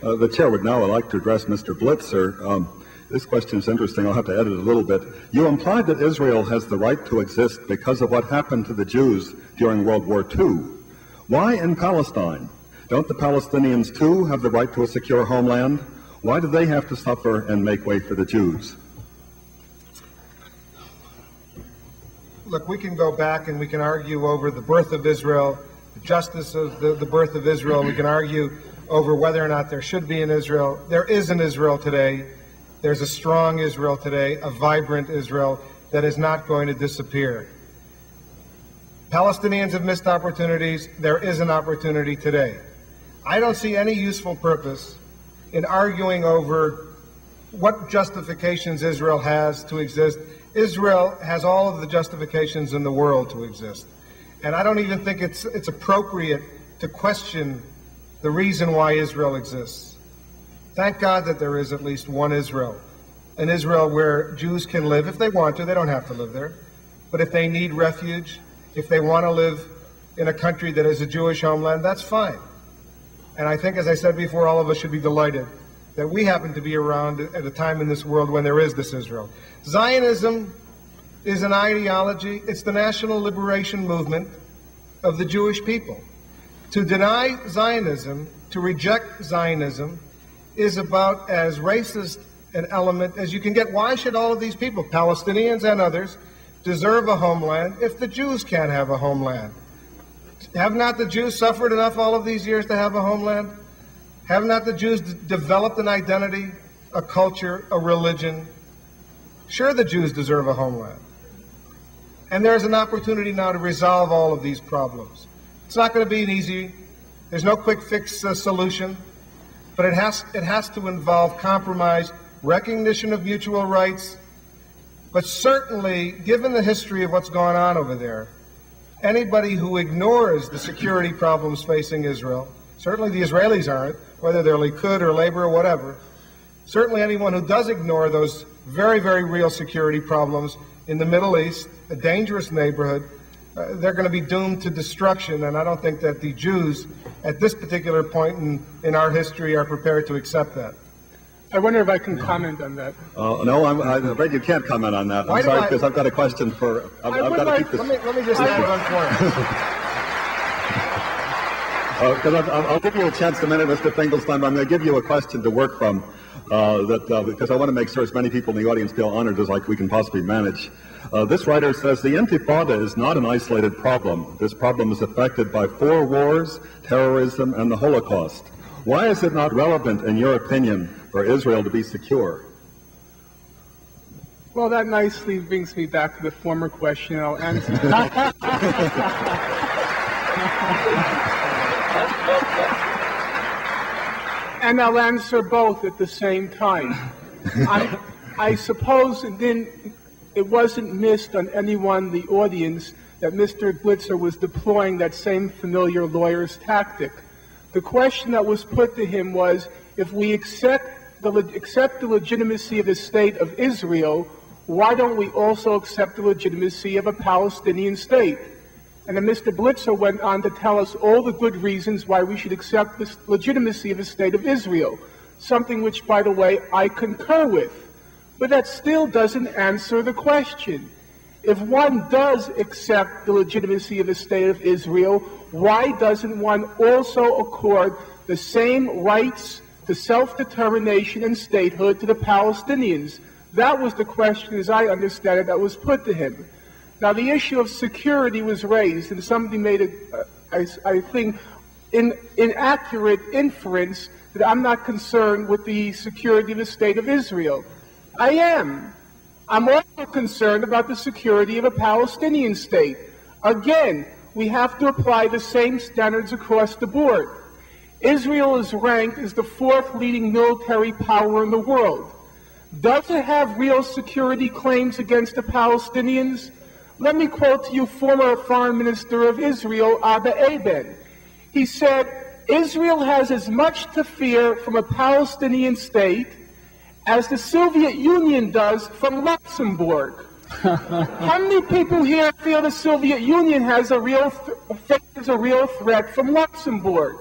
The chair would now like to address Mr. Blitzer. This question is interesting. I'll have to edit it a little bit. You implied that Israel has the right to exist because of what happened to the Jews during World War II. Why in Palestine? Don't the Palestinians, too, have the right to a secure homeland? Why do they have to suffer and make way for the Jews? Look, we can go back and we can argue over the birth of Israel, the justice of the birth of Israel. We can argue over whether or not there should be an Israel. There is an Israel today. There's a strong Israel today, a vibrant Israel that is not going to disappear. Palestinians have missed opportunities. There is an opportunity today. I don't see any useful purpose in arguing over what justifications Israel has to exist. Israel has all of the justifications in the world to exist. And I don't even think it's appropriate to question the reason why Israel exists. Thank God that there is at least one Israel, an Israel where Jews can live if they want to. They don't have to live there. But if they need refuge, if they want to live in a country that is a Jewish homeland, that's fine. And I think, as I said before, all of us should be delighted that we happen to be around at a time in this world when there is this Israel. Zionism is an ideology. It's the national liberation movement of the Jewish people. To deny Zionism, to reject Zionism, is about as racist an element as you can get. Why should all of these people, Palestinians and others, deserve a homeland if the Jews can't have a homeland? Have not the Jews suffered enough all of these years to have a homeland? Have not the Jews developed an identity, a culture, a religion? Sure, the Jews deserve a homeland. And there's an opportunity now to resolve all of these problems. It's not going to be an easy, there's no quick fix solution, but it has to involve compromise, recognition of mutual rights, but certainly, given the history of what's gone on over there, anybody who ignores the security problems facing Israel, certainly the Israelis aren't, whether they're Likud or Labor or whatever, certainly anyone who does ignore those very, very real security problems in the Middle East, a dangerous neighborhood, they're going to be doomed to destruction, and I don't think that the Jews, at this particular point in our history, are prepared to accept that. I wonder if I can comment on that. No, I'm afraid you can't comment on that. I'm sorry, because I've got a question for... I've got to keep this... Let me just add one point. Because I'll give you a chance in a minute, Mr. Finkelstein, but I'm going to give you a question to work from, because I want to make sure as many people in the audience feel honored as we can possibly manage. This writer says, the Intifada is not an isolated problem. This problem is affected by 4 wars, terrorism, and the Holocaust. Why is it not relevant, in your opinion, for Israel to be secure? Well, that nicely brings me back to the former question. I'll answer. And I'll answer both at the same time. I suppose it wasn't missed on anyone in the audience that Mr. Blitzer was deploying that same familiar lawyer's tactic. The question that was put to him was, if we accept the legitimacy of the state of Israel, why don't we also accept the legitimacy of a Palestinian state? And then Mr. Blitzer went on to tell us all the good reasons why we should accept the legitimacy of the state of Israel, something which, by the way, I concur with. But that still doesn't answer the question. If one does accept the legitimacy of the state of Israel, why doesn't one also accord the same rights to self-determination and statehood to the Palestinians? That was the question, as I understand it, that was put to him. Now, the issue of security was raised, and somebody made I think, inaccurate inference that I'm not concerned with the security of the state of Israel. I am. I'm also concerned about the security of a Palestinian state. Again, we have to apply the same standards across the board. Israel is ranked as the 4th leading military power in the world. Does it have real security claims against the Palestinians? Let me quote to you former Foreign Minister of Israel, Abba Eban. He said, Israel has as much to fear from a Palestinian state as the Soviet Union does from Luxembourg. How many people here feel the Soviet Union has a real threat from Luxembourg?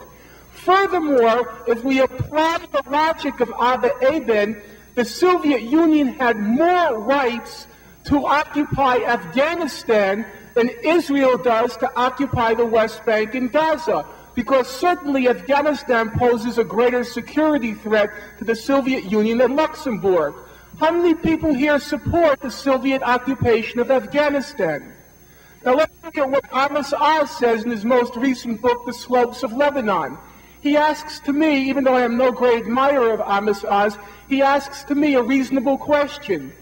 Furthermore, if we apply the logic of Abba Eban, the Soviet Union had more rights to occupy Afghanistan than Israel does to occupy the West Bank and Gaza, because certainly Afghanistan poses a greater security threat to the Soviet Union than Luxembourg. How many people here support the Soviet occupation of Afghanistan? Now let's look at what Amos Oz says in his most recent book, The Slopes of Lebanon. He asks to me, even though I am no great admirer of Amos Oz, he asks to me a reasonable question.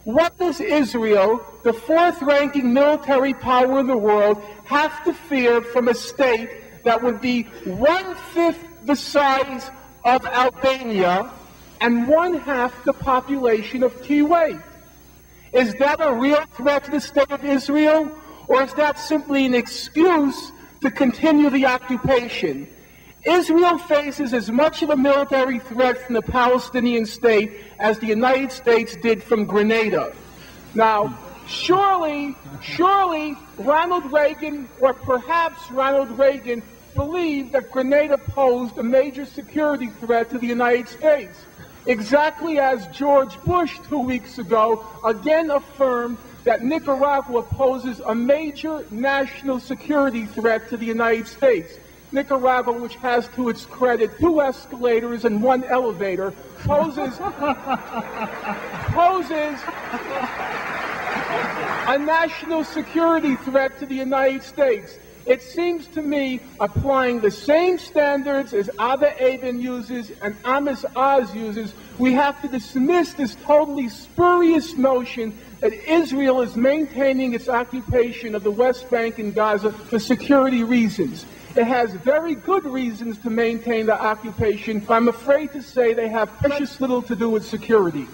What does Israel, the fourth-ranking military power in the world, have to fear from a state that would be one-fifth the size of Albania and one-half the population of Kuwait? Is that a real threat to the state of Israel, or is that simply an excuse to continue the occupation? Israel faces as much of a military threat from the Palestinian state as the United States did from Grenada. Now, surely Ronald Reagan, or perhaps Ronald Reagan, believed that Grenada posed a major security threat to the United States, exactly as George Bush 2 weeks ago again affirmed that Nicaragua poses a major national security threat to the United States. Nicaragua, which has to its credit 2 escalators and 1 elevator, poses a national security threat to the United States. It seems to me, applying the same standards as Abba Eban uses and Amos Oz uses, we have to dismiss this totally spurious notion that Israel is maintaining its occupation of the West Bank and Gaza for security reasons. It has very good reasons to maintain the occupation, but I'm afraid to say they have precious little to do with security.